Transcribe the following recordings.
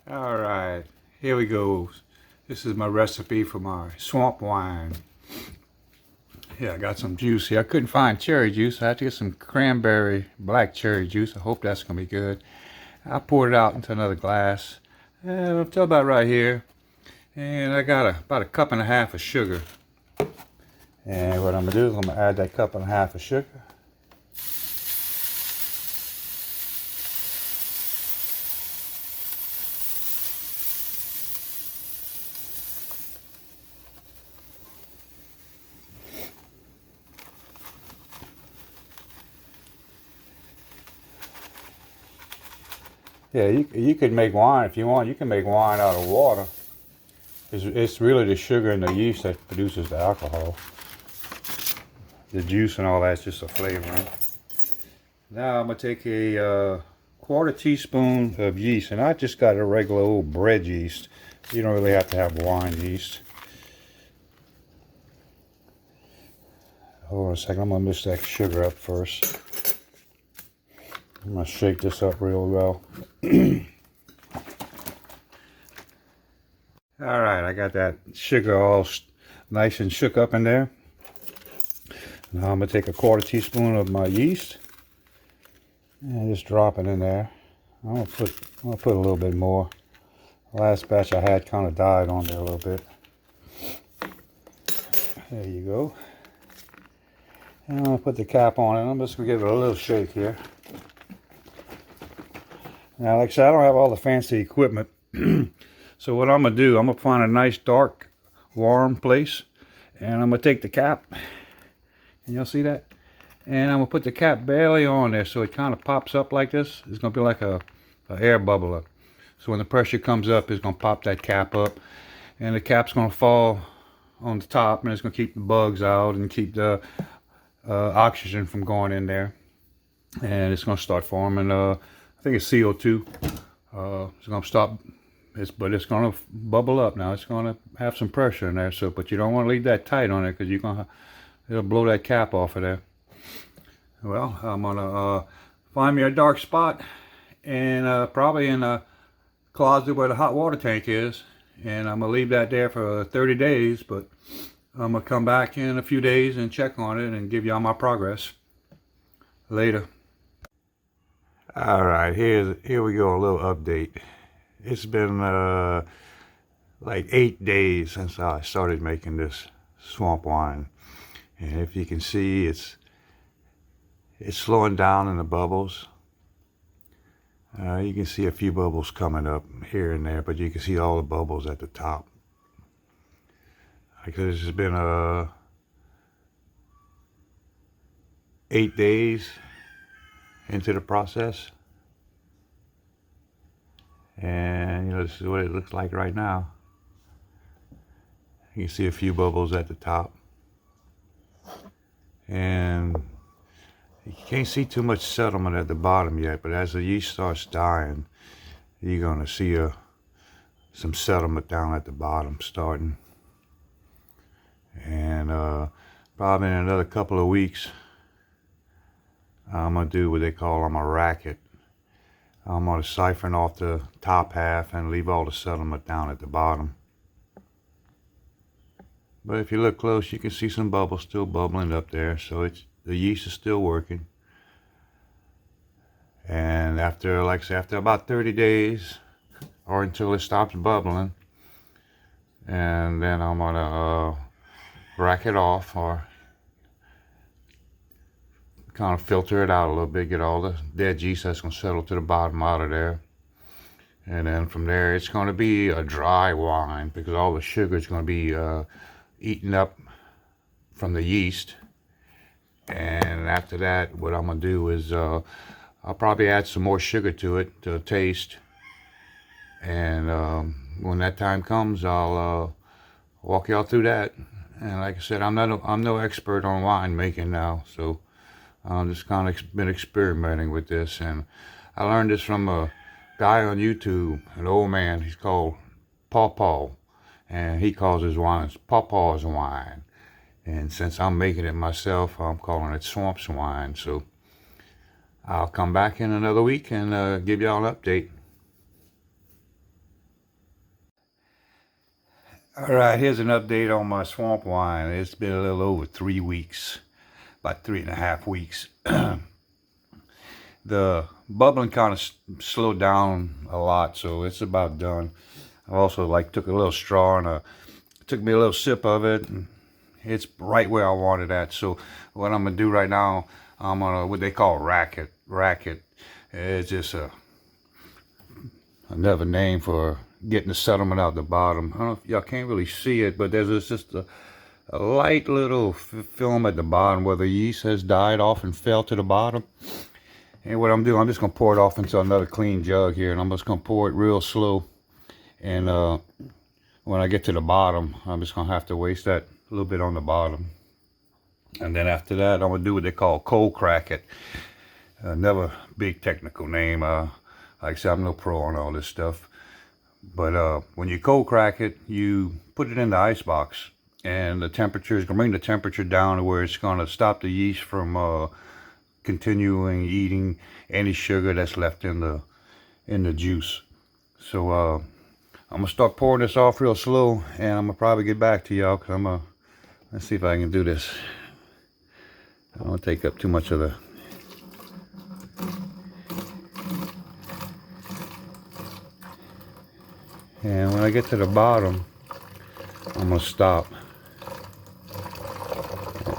All right, here we go. This is my recipe for my swamp wine. Yeah, I got some juice here. I couldn't find cherry juice. I had to get some cranberry black cherry juice. I hope that's gonna be good. I poured it out into another glass. Until about right here. And I got about a cup and a half of sugar. And what I'm gonna do is I'm gonna add that cup and a half of sugar. Yeah, you could make wine if you want. You can make wine out of water. It's really the sugar and the yeast that produces the alcohol. The juice and all that's just a flavoring. Now I'm going to take a quarter teaspoon of yeast. And I just got a regular old bread yeast. You don't really have to have wine yeast. Hold on a second. I'm going to mix that sugar up first. I'm going to shake this up real well. All right, I got that sugar all nice and shook up in there. Now I'm going to take a quarter teaspoon of my yeast and just drop it in there. I'm going to put a little bit more. The last batch I had kind of died on there a little bit. There you go. And I'm going to put the cap on it. I'm just going to give it a little shake here. Now, like I said, I don't have all the fancy equipment. So what I'm going to do, I'm going to find a nice, dark, warm place. And I'm going to take the cap. And you'll see that? And I'm going to put the cap barely on there so it kind of pops up like this. It's going to be like a air bubbler. So when the pressure comes up, it's going to pop that cap up. And the cap's going to fall on the top. And it's going to keep the bugs out and keep the oxygen from going in there. And it's going to start forming, I think it's CO2. It's going to stop. But it's going to bubble up now. It's going to have some pressure in there. So, but you don't want to leave that tight on it because you're going to, it'll blow that cap off of there. Well, I'm going to find me a dark spot and probably in a closet where the hot water tank is. And I'm going to leave that there for 30 days. But I'm going to come back in a few days and check on it and give y'all my progress later. All right, here we go, a little update. It's been like 8 days since I started making this swamp wine. And if you can see, it's slowing down in the bubbles. You can see a few bubbles coming up here and there, but you can see all the bubbles at the top. Because it's been 8 days into the process. And this is what it looks like right now. You can see a few bubbles at the top. And you can't see too much settlement at the bottom yet, but as the yeast starts dying, you're going to see some settlement down at the bottom starting. And probably in another couple of weeks, I'm going to do what they call a racket. I'm going to siphon off the top half and leave all the settlement down at the bottom. But if you look close, you can see some bubbles still bubbling up there. So the yeast is still working. And after, like I say, after about 30 days, or until it stops bubbling, and then I'm going to rack it off or kind of filter it out a little bit, get all the dead yeast that's going to settle to the bottom out of there. And then from there, it's going to be a dry wine because all the sugar is going to be eaten up from the yeast. And after that, what I'm going to do is I'll probably add some more sugar to it to taste. And when that time comes, I'll walk y'all through that. And like I said, I'm no expert on wine making now, so I'm just kind of been experimenting with this. And I learned this from a guy on YouTube, an old man. He's called Paw, and he calls his wines Pawpaw's wine. And since I'm making it myself, I'm calling it Swamp's wine. So I'll come back in another week and give y'all an update. All right, here's an update on my swamp wine. It's been a little over 3 weeks, about 3.5 weeks. The bubbling kind of slowed down a lot, so it's about done. I also took a little straw and took me a little sip of it, and it's right where I want it at. So what I'm gonna do right now, I'm gonna what they call rack it. It's just another name for getting the sediment out the bottom. I don't know if y'all can't really see it, but there's just a light little film at the bottom where the yeast has died off and fell to the bottom. And what I'm doing, I'm just gonna pour it off into another clean jug here, and I'm just gonna pour it real slow. And when I get to the bottom, I'm just gonna have to waste that little bit on the bottom. And then after that, I'm gonna do what they call cold crack it. Another big technical name. Like I said, I'm no pro on all this stuff. But when you cold crack it, you put it in the ice box, and the temperature is gonna bring the temperature down to where it's gonna stop the yeast from continuing eating any sugar that's left in the juice. So I'm gonna start pouring this off real slow, and I'm gonna probably get back to y'all, because let's see if I can do this. I don't want to take up too much of the and when I get to the bottom, I'm gonna stop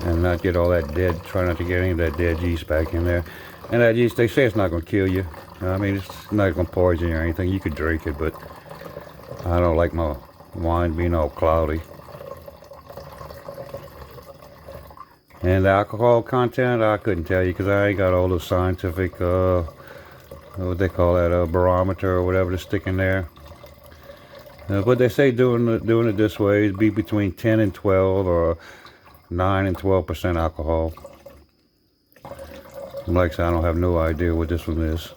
and not get all that dead, try not to get any of that dead yeast back in there. And that yeast, they say it's not gonna kill you. I mean, it's not gonna poison you or anything. You could drink it, but I don't like my wine being all cloudy. And the alcohol content, I couldn't tell you, because I ain't got all those scientific, what they call that, barometer or whatever to stick in there. But they say doing it this way is be between 10 and 12 or 9 and 12% alcohol. Like I said, I don't have no idea what this one is.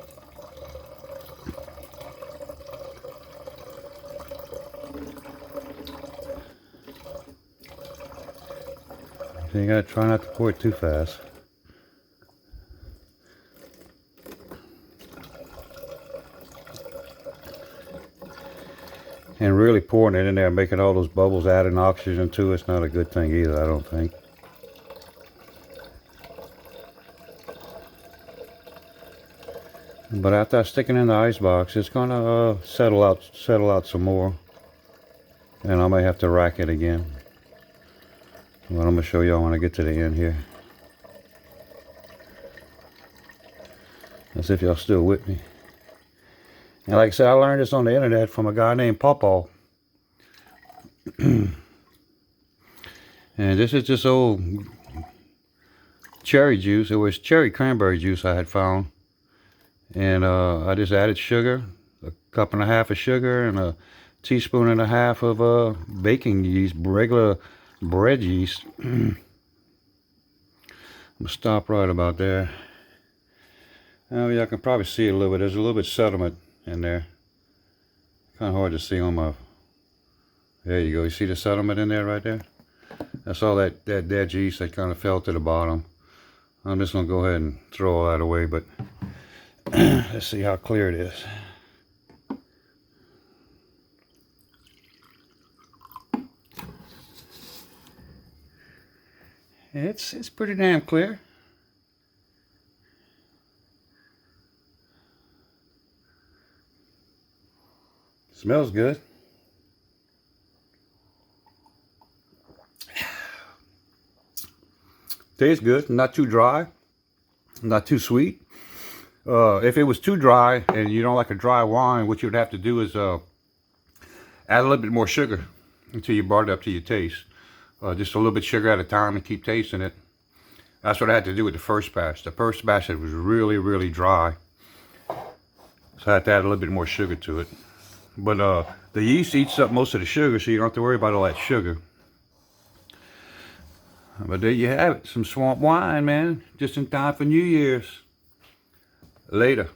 So you gotta try not to pour it too fast. And really pouring it in there, making all those bubbles, adding oxygen to it's not a good thing either, I don't think. But after I stick it in the ice box, it's gonna settle out some more, and I may have to rack it again. But I'm gonna show y'all when I get to the end here. As if y'all still with me. And like I said, I learned this on the internet from a guy named Pawpaw. And this is just old cherry juice. It was cherry cranberry juice I had found. And I just added sugar, a cup and a half of sugar, and a teaspoon and a half of baking yeast, regular bread yeast. I'm gonna stop right about there. Y'all can probably see it a little bit. There's a little bit of sediment in there. Kind of hard to see on my. There you go. You see the sediment in there right there? That's all that dead yeast that kind of fell to the bottom. I'm just gonna go ahead and throw all that away, but let's see how clear it is. It's pretty damn clear. Smells good. Tastes good. Not too dry. Not too sweet. If it was too dry and you don't like a dry wine, what you'd have to do is add a little bit more sugar until you brought it up to your taste. Just a little bit sugar at a time and keep tasting it. That's what I had to do with the first batch. The first batch, it was really, really dry. So I had to add a little bit more sugar to it. But the yeast eats up most of the sugar, so you don't have to worry about all that sugar. But there you have it. Some swamp wine, man. Just in time for New Year's. Later.